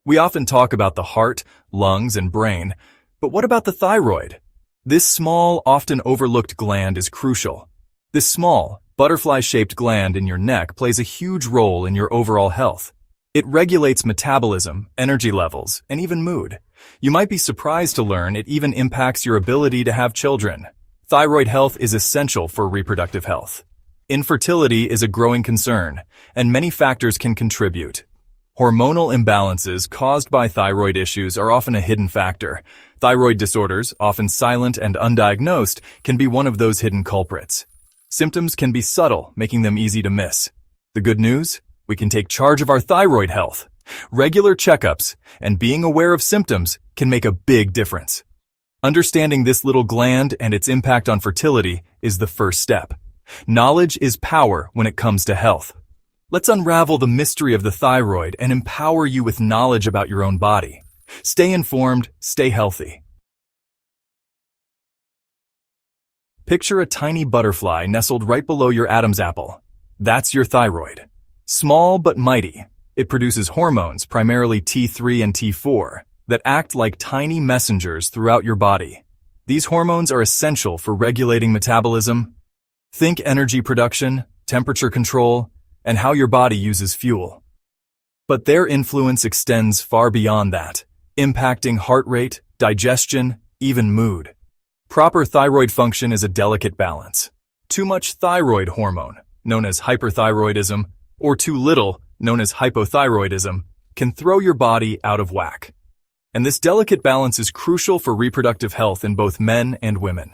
We often talk about the heart, lungs, and brain, but what about the thyroid? This small, often overlooked gland is crucial. This small, butterfly-shaped gland in your neck plays a huge role in your overall health. It regulates metabolism, energy levels, and even mood. You might be surprised to learn it even impacts your ability to have children. Thyroid health is essential for reproductive health. Infertility is a growing concern, and many factors can contribute. Hormonal imbalances caused by thyroid issues are often a hidden factor. Thyroid disorders, often silent and undiagnosed, can be one of those hidden culprits. Symptoms can be subtle, making them easy to miss. The good news? We can take charge of our thyroid health. Regular checkups and being aware of symptoms can make a big difference. Understanding this little gland and its impact on fertility is the first step. Knowledge is power when it comes to health. Let's unravel the mystery of the thyroid and empower you with knowledge about your own body. Stay informed, stay healthy. Picture a tiny butterfly nestled right below your Adam's apple. That's your thyroid. Small but mighty, it produces hormones, primarily T3 and T4, that act like tiny messengers throughout your body. These hormones are essential for regulating metabolism. Think energy production, temperature control, and how your body uses fuel. But their influence extends far beyond that, impacting heart rate, digestion, even mood. Proper thyroid function is a delicate balance. Too much thyroid hormone, known as hyperthyroidism, or too little, known as hypothyroidism, can throw your body out of whack. And this delicate balance is crucial for reproductive health in both men and women.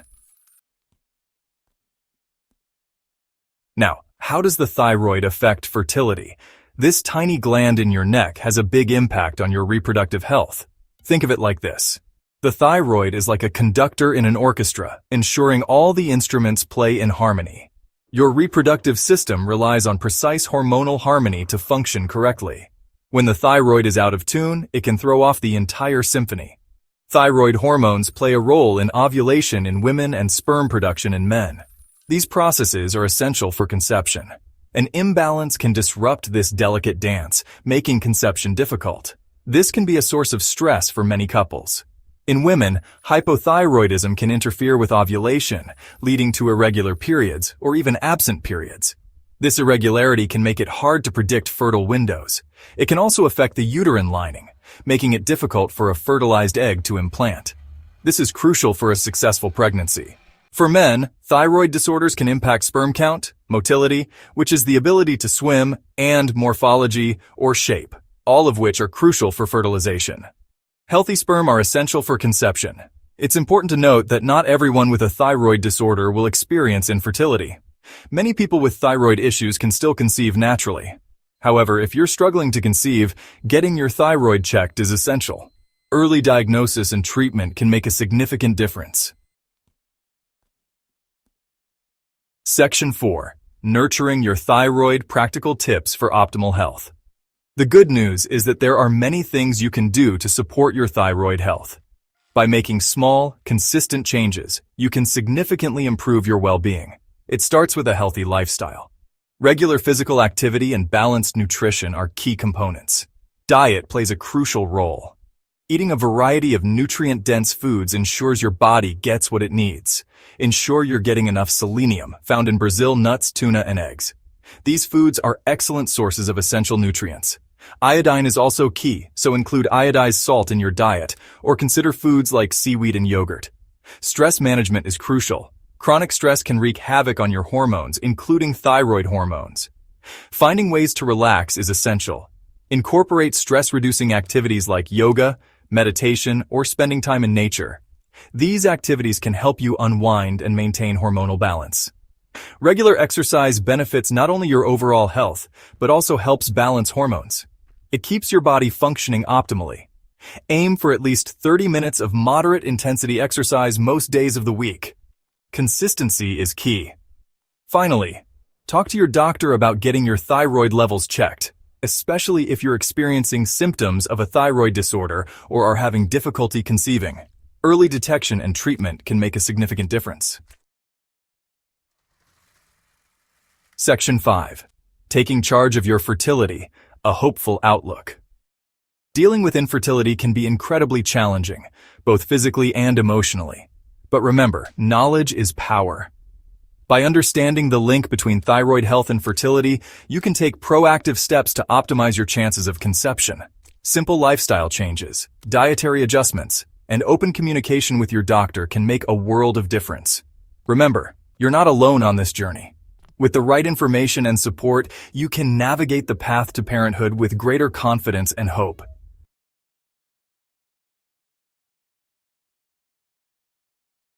Now, how does the thyroid affect fertility? This tiny gland in your neck has a big impact on your reproductive health. Think of it like this. The thyroid is like a conductor in an orchestra, ensuring all the instruments play in harmony. Your reproductive system relies on precise hormonal harmony to function correctly. When the thyroid is out of tune, it can throw off the entire symphony. Thyroid hormones play a role in ovulation in women and sperm production in men. These processes are essential for conception. An imbalance can disrupt this delicate dance, making conception difficult. This can be a source of stress for many couples. In women, hypothyroidism can interfere with ovulation, leading to irregular periods or even absent periods. This irregularity can make it hard to predict fertile windows. It can also affect the uterine lining, making it difficult for a fertilized egg to implant. This is crucial for a successful pregnancy. For men, thyroid disorders can impact sperm count, motility, which is the ability to swim, and morphology or shape, all of which are crucial for fertilization. Healthy sperm are essential for conception. It's important to note that not everyone with a thyroid disorder will experience infertility. Many people with thyroid issues can still conceive naturally. However, if you're struggling to conceive, getting your thyroid checked is essential. Early diagnosis and treatment can make a significant difference. Section 4. Nurturing your thyroid: practical tips for optimal health. The good news is that there are many things you can do to support your thyroid health. By making small, consistent changes, you can significantly improve your well-being. It starts with a healthy lifestyle. Regular physical activity and balanced nutrition are key components. Diet plays a crucial role. Eating a variety of nutrient-dense foods ensures your body gets what it needs. Ensure you're getting enough selenium, found in Brazil nuts, tuna, and eggs. These foods are excellent sources of essential nutrients. Iodine is also key, so include iodized salt in your diet, or consider foods like seaweed and yogurt. Stress management is crucial. Chronic stress can wreak havoc on your hormones, including thyroid hormones. Finding ways to relax is essential. Incorporate stress-reducing activities like yoga, meditation, or spending time in nature. These activities can help you unwind and maintain hormonal balance. Regular exercise benefits not only your overall health, but also helps balance hormones. It keeps your body functioning optimally. Aim for at least 30 minutes of moderate intensity exercise most days of the week. Consistency is key. Finally, talk to your doctor about getting your thyroid levels checked, especially if you're experiencing symptoms of a thyroid disorder or are having difficulty conceiving. Early detection and treatment can make a significant difference. Section 5. Taking charge of your fertility: a hopeful outlook. Dealing with infertility can be incredibly challenging, both physically and emotionally. But remember, knowledge is power. By understanding the link between thyroid health and fertility, you can take proactive steps to optimize your chances of conception. Simple lifestyle changes, dietary adjustments, and open communication with your doctor can make a world of difference. Remember, you're not alone on this journey. With the right information and support, you can navigate the path to parenthood with greater confidence and hope.